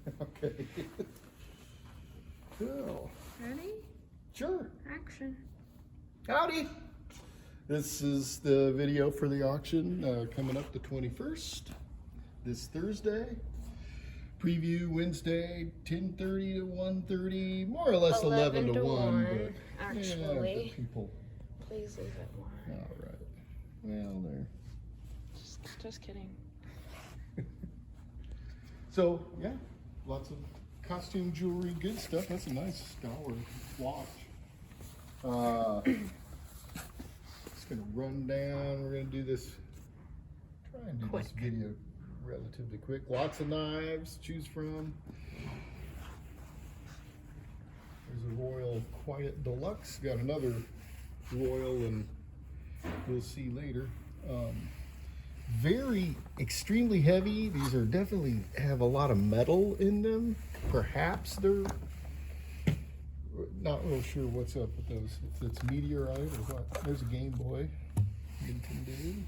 Okay. Cool. Ready? Sure. Action. Howdy. This is the video for the auction coming up the 21st, this Thursday. Preview Wednesday, 10:30 to 1:30, more or less 11 to 1. But, actually. Yeah, people. Please leave it 1. All right. Well, there. Just kidding. So, yeah, lots of costume jewelry, good stuff. That's a nice Star Wars watch. Just gonna run down. We're gonna do this. Try and do this video relatively quick. Lots of knives to choose from. There's a Royal Quiet Deluxe. Got another Royal, and we'll see later. Very extremely heavy. These are definitely have a lot of metal in them. Perhaps they're not real sure what's up with those. If it's meteorite or what. There's a Game Boy. Nintendo.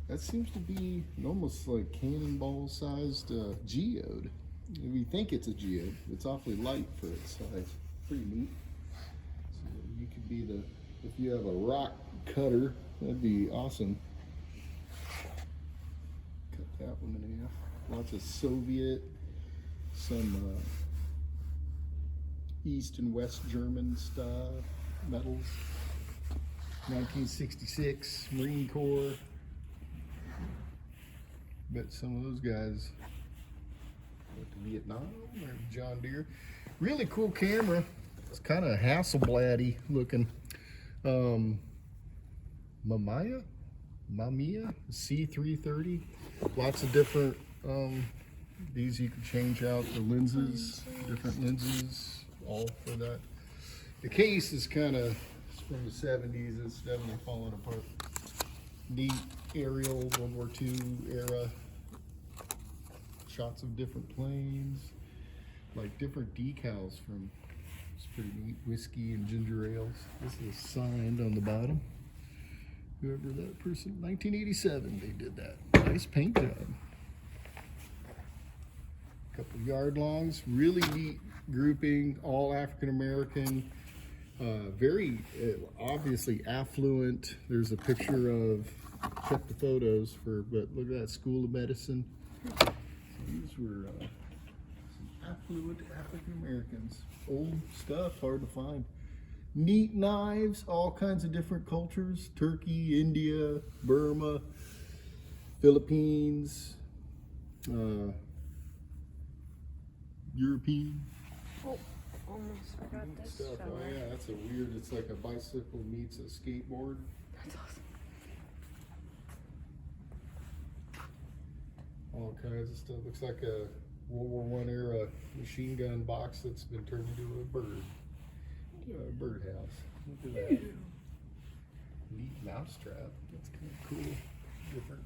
That seems to be an almost like cannonball sized geode. We think it's a geode. It's awfully light for its size. Pretty neat. So you could be the, if you have a rock cutter, that'd be awesome. Cut that one in half. Lots of Soviet, some East and West German stuff, metals. 1966 Marine Corps. Bet some of those guys went to Vietnam or John Deere. Really cool camera. It's kind of Hasselbladdy looking. Mamiya C330. Lots of different, these you can change out the lenses, different lenses, all for that. The case is kind of from the 70s. It's definitely falling apart. Neat aerial World War II era. Shots of different planes, like different decals from, it's pretty neat, whiskey and ginger ales. This is signed on the bottom. Whoever that person, 1987 they did that. Nice paint job. Couple yard longs, really neat grouping, all African American, very obviously affluent. There's a picture of, check the photos for, but look at that, School of Medicine. So these were some affluent African Americans. Old stuff, hard to find. Neat knives, all kinds of different cultures. Turkey, India, Burma, Philippines, European. Oh, almost forgot this Stuff. fella. Oh yeah, that's a weird, it's like a bicycle meets a skateboard. That's awesome. All kinds of stuff. Looks like a World War I era machine gun box that's been turned into a bird. Birdhouse. Look at that. Neat mousetrap. That's kind of cool. Different.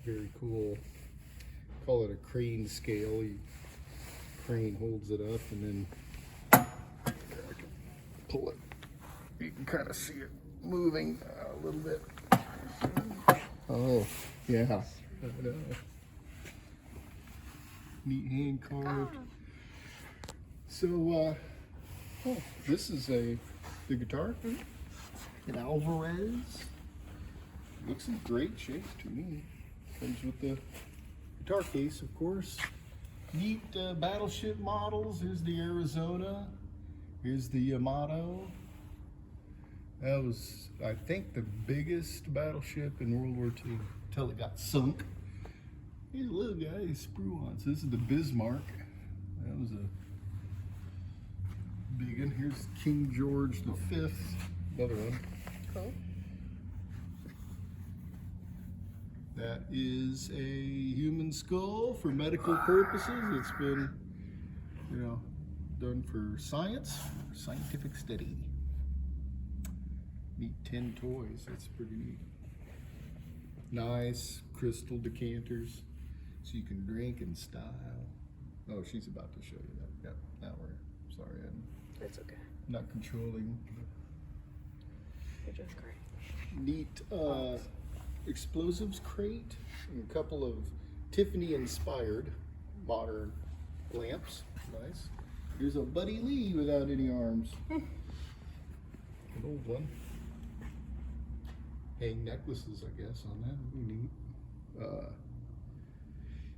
Very cool. Call it a crane scale. Crane holds it up and then I can pull it. You can kind of see it moving a little bit. Oh, yeah. I know. Neat hand carved. So, oh, this is the guitar. An Alvarez. Looks in great shape to me. Comes with the guitar case, of course. Neat battleship models. Here's the Arizona. Here's the Yamato. That was, I think, the biggest battleship in World War II until it got sunk. Here's a little guy, he's sprue-ons. This is the Bismarck. That was a big one. Here's King George V, another one. Cool. That is a human skull for medical purposes. It's been, done for science, scientific study. Neat tin toys, that's pretty neat. Nice crystal decanters, so you can drink in style. Oh, she's about to show you that. Yep, that one. Sorry, It's okay. I'm not controlling You're doing great. Neat explosives crate and a couple of Tiffany inspired modern lamps. Nice. Here's a Buddy Lee without any arms. An old one. Hang necklaces, I guess, on that. That'd be neat.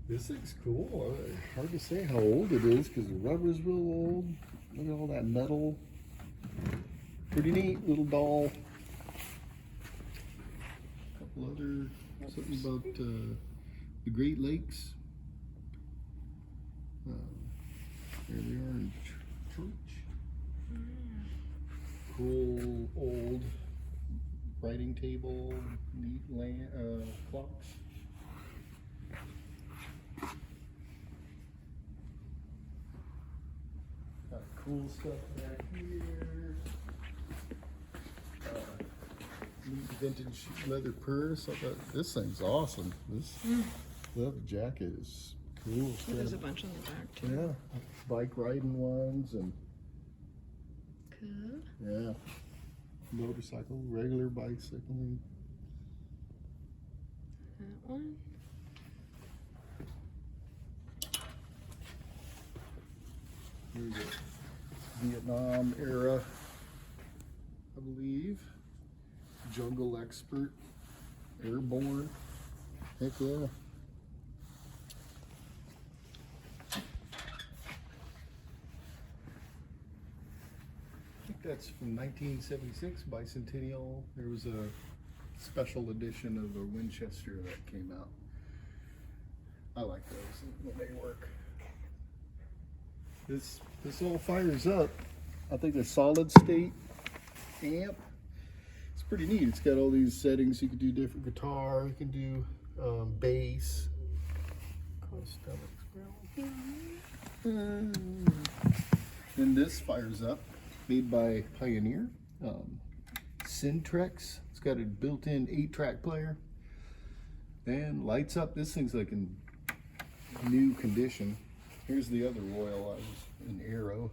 This thing's cool. Hard to say how old it is because the rubber's real old. Look at all that metal. Pretty neat little doll. A couple other, something about the Great Lakes. There they are in church. Cool old writing table, neat clocks. Got cool stuff back here. Neat vintage leather purse. I thought this thing's awesome. This leather jacket is cool. There's a bunch on the back too. Yeah, bike riding ones and Cool. yeah, motorcycle, regular bicycling. That one. Here's a Vietnam era, I believe. Jungle expert, airborne. Heck yeah. I think that's from 1976 bicentennial. There was a special edition of a Winchester that came out. I like those when they work. This all fires up. I think a solid state amp. It's pretty neat. It's got all these settings. You can do different guitar. You can do bass. Then this fires up. Made by Pioneer. Syntrex. It's got a built-in 8-track player. And lights up. This thing's like in new condition. Here's the other Royal. I was an Arrow.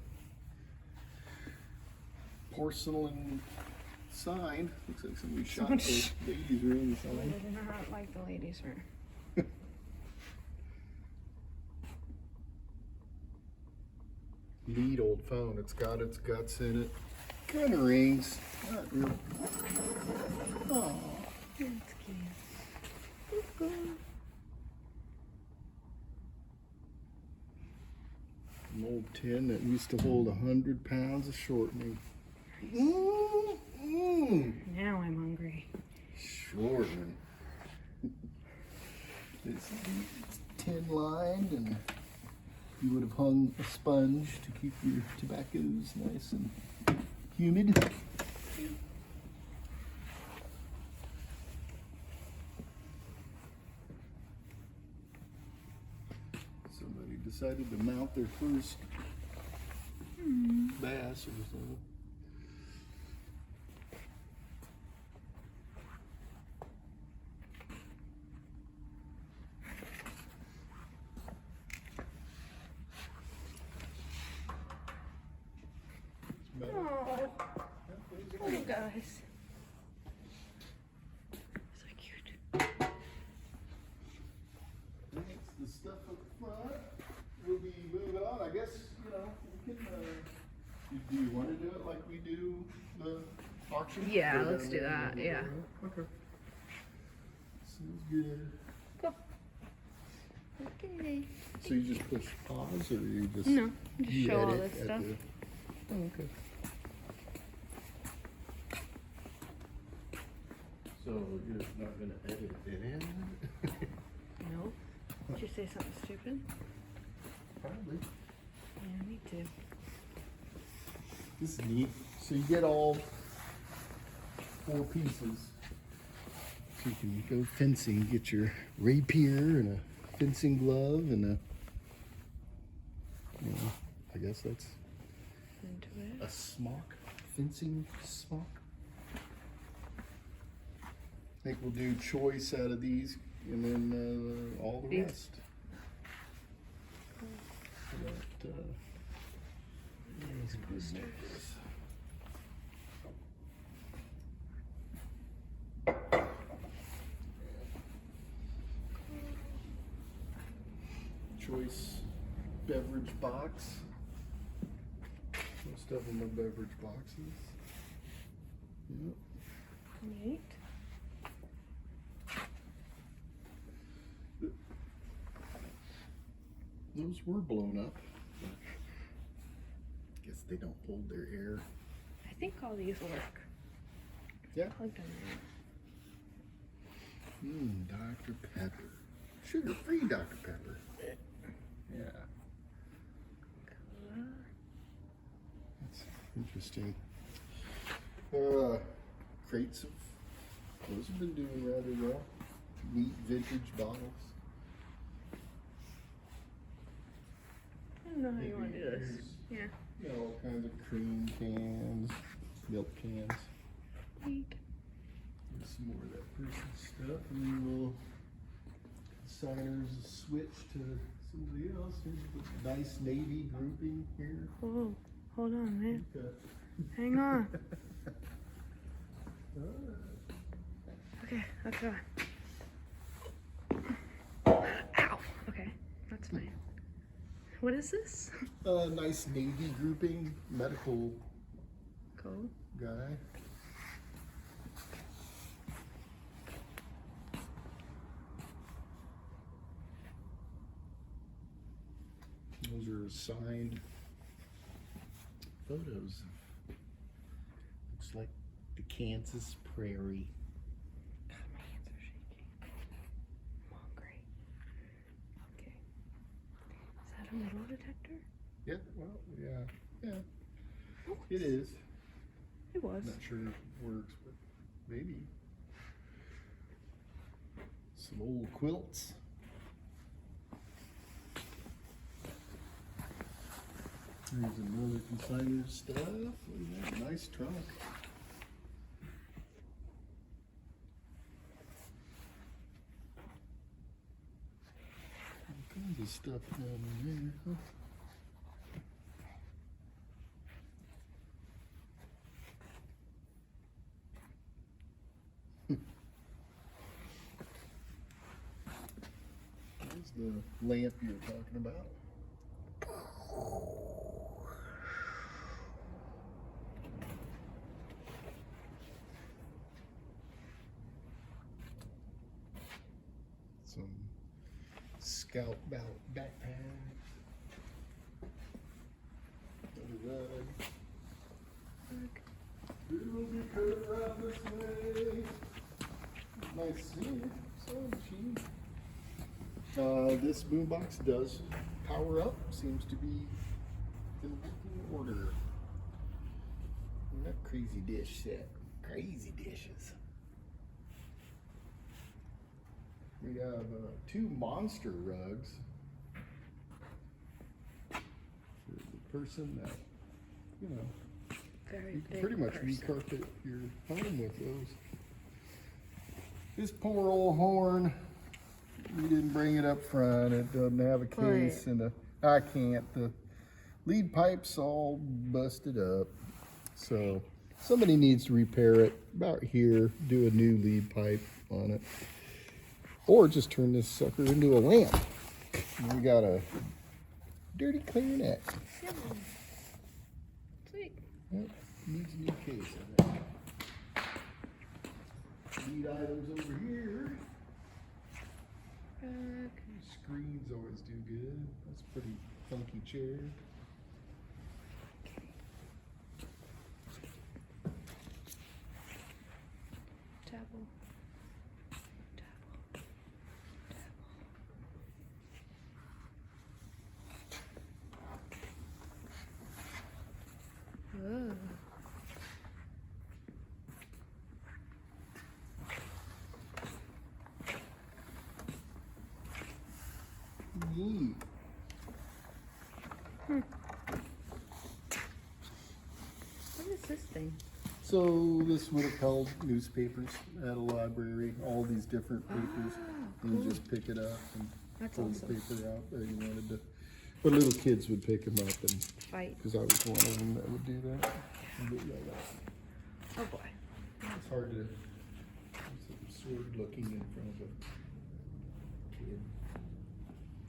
Porcelain sign. Looks like somebody shot those ladies around the I sign. did not like the ladies were. Neat old phone. It's got its guts in it. Kind of rings. Not real. Oh. That's cute. An old tin that used to hold 100 pounds of shortening. Mm-hmm. Now I'm hungry. Shortening. It's tin lined, and you would have hung a sponge to keep your tobaccos nice and humid. Somebody decided to mount their first bass or something. Oh, little guys. So cute. That's the stuff up front. We'll be moving on. I guess, we can, do you want to do it like we do the auction? Yeah, let's do that, yeah. Okay. Sounds good. Cool. Okay. So you just push pause, or you just... No, just you show all edit this at stuff. Oh, okay. So you're not going to edit it in? No. Did you say something stupid? Probably. Yeah, me too. This is neat. So you get all 4 pieces. So you can go fencing, get your rapier and a fencing glove and I guess that's Into it. a smock, fencing smock. I think we'll do choice out of these and then all the These? rest. But, These posters. beverage box. Most of them are beverage boxes. Yep. Neat. Those were blown up. Guess they don't hold their air. I think all these work. Yeah. Plugged them Dr. Pepper. Sugar-free Dr. Pepper. Yeah. in. That's interesting. Crates of, those have been doing rather well. Neat vintage bottles. I don't know how you want to do this. Yeah. You know, all kinds of cream cans, milk cans. Neat. There's some more of that person stuff, and then we'll consigners switch to somebody else. Here's a nice navy grouping here. Whoa. Hold on, man. Okay. Hang on. Okay, let's go. Ow. Okay, that's fine. What is this? Nice navy grouping, medical Cool. guy. Those are signed photos. Looks like the Kansas prairie. God, my hands are shaking. I'm hungry. Okay. Is that a metal detector? Yeah, well, yeah. Oh, It is. It was. Not sure if it works, but maybe. Some old quilts. Here's another consigner stuff. Look at that, nice trunk. All kinds of stuff down in there, huh? There's the lamp you were talking about. Some scout backpack. A rug. It'll be cut around this way. Nice scene. Sewing machine. This boombox does power up. Seems to be in working order. And that crazy dish set. Crazy dishes. We have 2 monster rugs for the person that, you know, Very you can big pretty much person. recarpet your home with those. This poor old horn, we didn't bring it up front. It doesn't have a case and I can't. The lead pipe's all busted up. So somebody needs to repair it about here, do a new lead pipe on it. Or just turn this sucker into a lamp. And we got a dirty clarinet. Yeah. Sweet. Yep, needs a new case, I think. Neat items over here. Rug. Screens always do good. That's a pretty funky chair. Table. Whoa. Neat. What is this thing? So this would have held newspapers at a library, all these different papers. And you just pick it up and That's pull awesome. the paper out that you wanted to. But little kids would pick them up, and Fight. because I was one of them that would do that. Oh boy. It's hard to. It's absurd looking in front of a kid.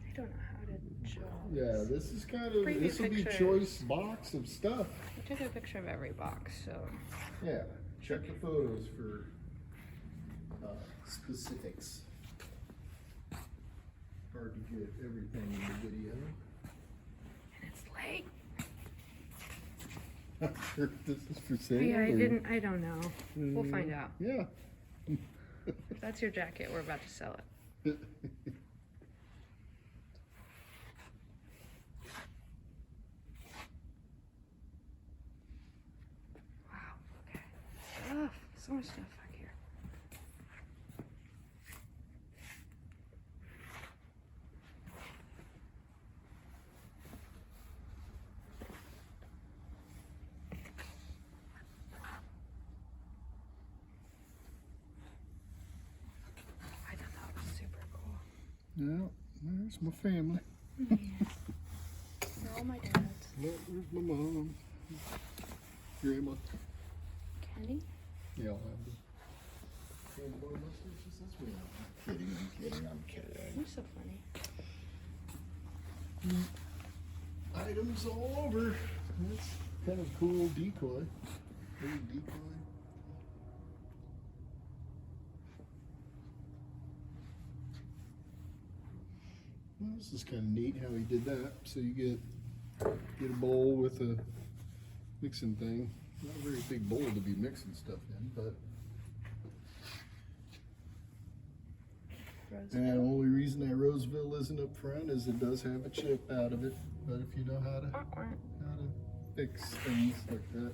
I don't know how to show. Yeah, this is kind of, Preview this will be pictures. choice box of stuff. I took a picture of every box, so. Yeah, check the photos for specifics. Hard to get everything in the video. And it's late. This is for sale. Yeah, or- I don't know. We'll find out. Yeah. If that's your jacket, we're about to sell it. Wow, okay. Stuff. So much stuff back here. I thought that was super cool. Yeah, there's my family. They're all my dads. Look, there's my mom. Grandma. Candy? Yeah, I'll have the. I'm kidding. You're so funny. Items all over. That's kind of cool decoy. Little decoy. Well, this is kind of neat how he did that. So you get a bowl with a mixing thing. Not a very big bowl to be mixing stuff in, but. And the only reason that Roseville isn't up front is it does have a chip out of it. But if you know how to fix things like that,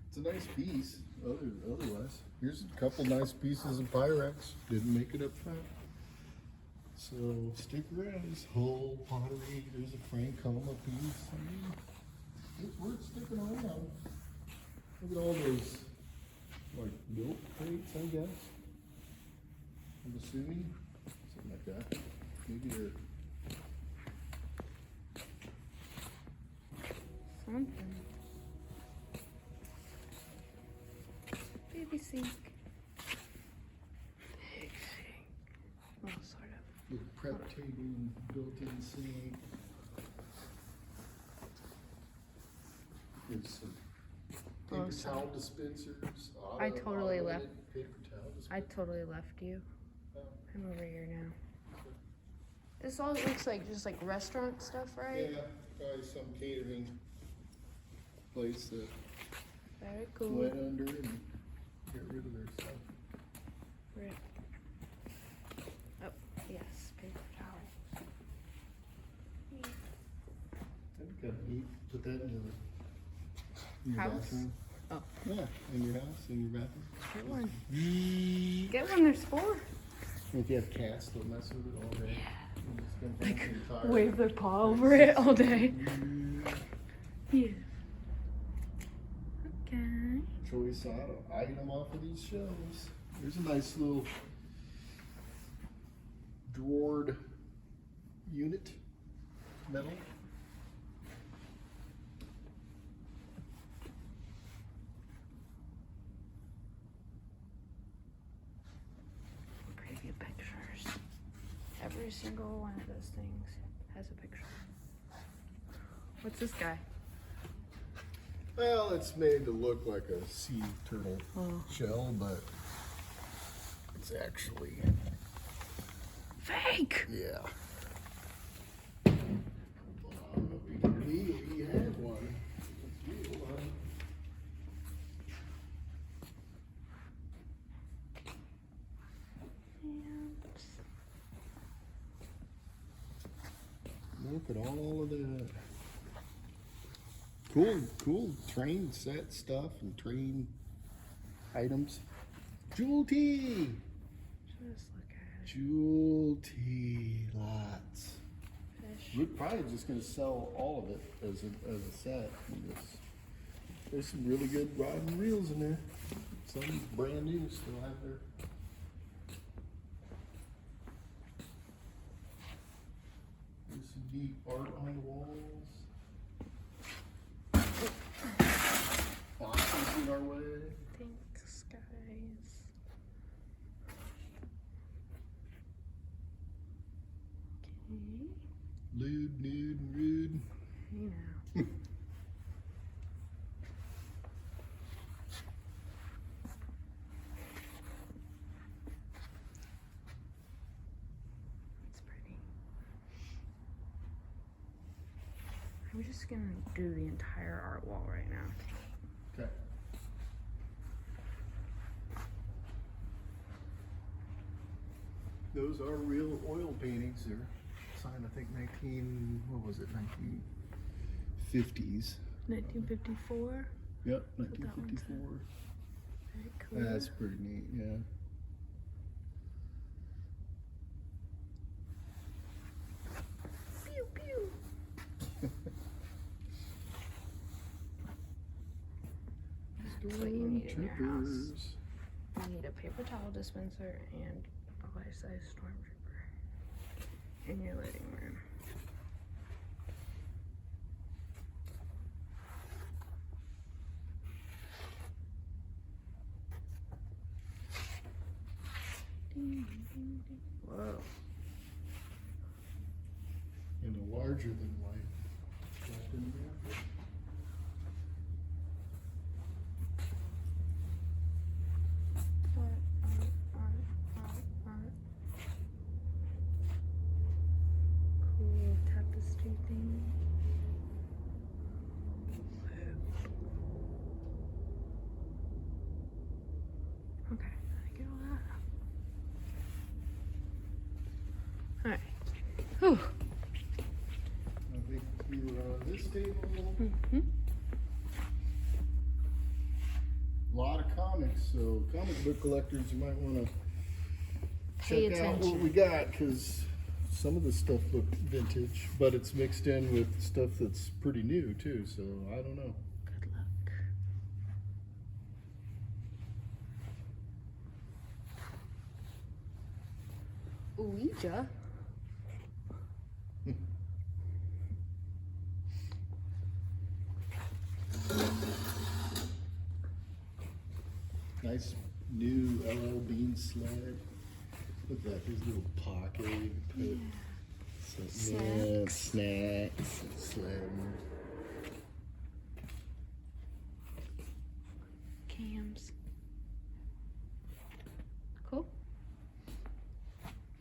it's a nice piece. Otherwise, here's a couple nice pieces of Pyrex. Didn't make it up front. So stick around. This whole pottery. There's a Frank Coma piece. I mean, it's worth sticking around. Look at all those like milk crates, I guess. I'm assuming something like that. Maybe they're Something. Baby sink. Big sink. Well, sort of. with prep table and built-in sink. There's some paper towel dispensers. I totally left. Paper towel I dispensers. totally left you. Oh. I'm over here now. This all looks like just like restaurant stuff, right? Yeah, probably some catering place that Very cool. went under and got rid of their stuff. Rip. Oh, yes, paper towel. That'd be kind of neat. Put that in your House? bathroom. Oh. Yeah, in your house, in your bathroom. Get one. Get one, there's 4. If you have cats, they'll mess with it all day. Like, wave their paw over it all day. Yeah. Okay. Choice item off of these shelves. There's a nice little drawered unit, metal. Preview pictures. Every single one of those things has a picture. What's this guy? Well, it's made to look like a sea turtle shell, but it's actually, Fake! yeah. He had one. It's real, huh? Look at all of that. Cool train set stuff and train items. Jewel tea! Just look at it. Jewel tea, lots. Fish. We're probably just gonna sell all of it as a set. There's some really good rod and reels in there. Some brand new still have their. There's some neat art on the walls. Boxes in our way. Thanks, guys. Okay. Lewd, nude, and rude. You know. It's pretty. I'm just gonna do the entire art wall right now. Okay. Those are real oil paintings. They're signed, I think, what was it, 1950s. 1954. Yep, That's what that one 1954. Very cool. That's pretty neat, yeah. Pew pew. That's what you need in your house. Stormtroopers. You need a paper towel dispenser and a life-size stormtrooper in your living room. Ding, ding, ding, ding. Whoa. And a larger than life Captain America. Cool tapestry thing. Okay, I get all that. Alright. Whew. I think we were on this table. Mm-hmm. A lot of comics, so comic book collectors, you might want to Pay check out what attention. we got, because some of the stuff looked vintage, but it's mixed in with stuff that's pretty new too, so I don't know. Good luck. Ouija? Nice new LL Bean sled. Look at that, his little pocket. You can put some snacks, sled. Cams. Cool.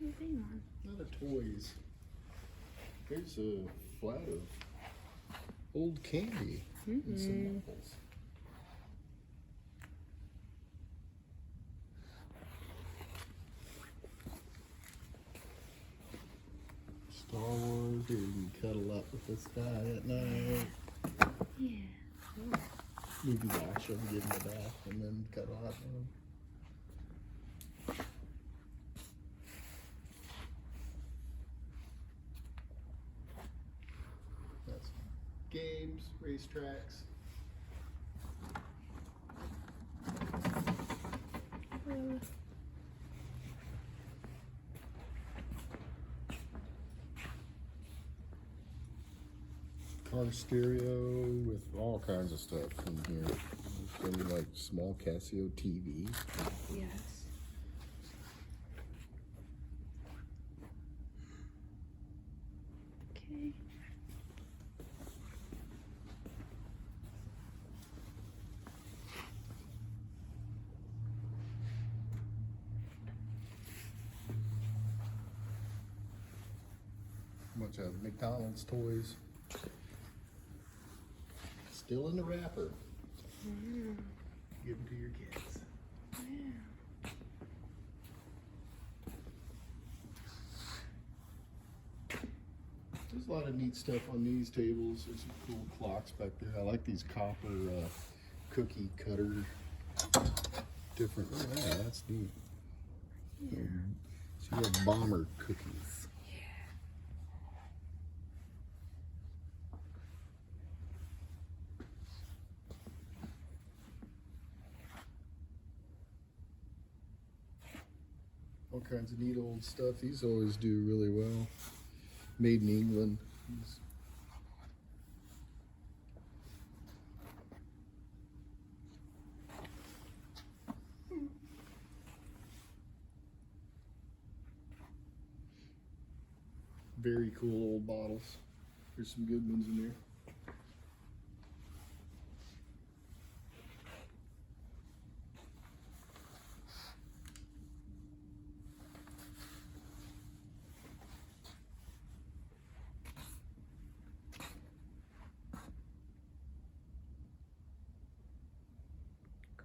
Moving on. A lot of toys. Here's a flat of old candy and some apples. Star Wars, here you can cuddle up with this guy at night. Yeah. Maybe wash him, give him a bath, and then cuddle up with him. That's games, racetracks. Car stereo with all kinds of stuff in here. There's like small Casio TV. Yes. Okay. Bunch of McDonald's toys. Still in the wrapper. Yeah. Give them to your kids. Yeah. There's a lot of neat stuff on these tables. There's some cool clocks back there. I like these copper cookie cutter. Different. Oh, yeah, that's neat. Yeah. So you have bomber cookies. All kinds of neat old stuff. These always do really well. Made in England. very cool old bottles. There's some good ones in there.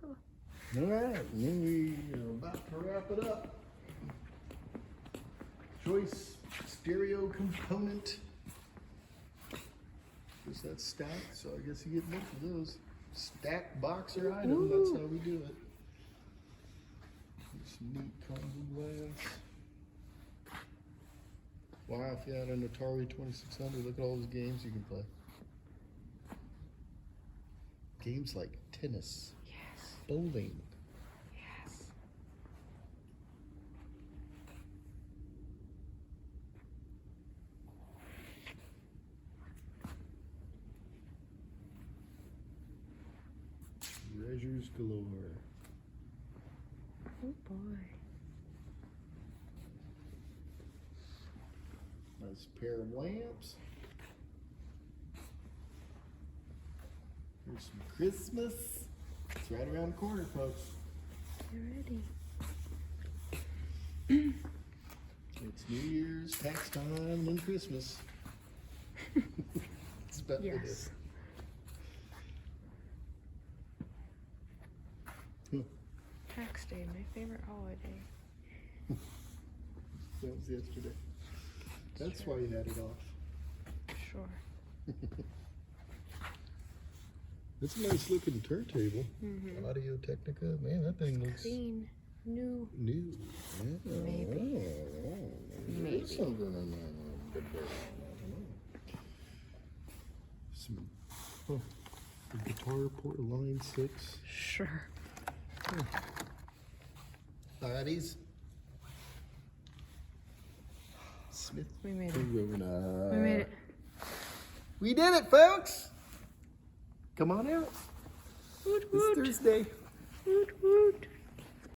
Cool. All right, and then we are about to wrap it up. Choice stereo component. Is that stacked? So I guess you get both of those. Stacked boxer item, that's how we do it. Some neat combo glass. Wow, if you had an Atari 2600, look at all those games you can play. Games like tennis, Yes. bowling. Yes. Treasures galore. Oh boy. Nice pair of lamps. Here's some Christmas. It's right around the corner, folks. Get ready. It's New Year's, tax time, and Christmas. It's about it. Yes. Tax day, my favorite holiday. That was yesterday. That's why you had it off. Sure. It's a nice looking turntable. Audio Technica. Man, that thing looks Clean. New. new. Yeah. Maybe. Maybe. Something in there. Some the guitar port line 6. Sure. Bodies. Smith. We made it. We We made it. We did it, folks. Come on out. Woot It's woot. Thursday. Woot woot.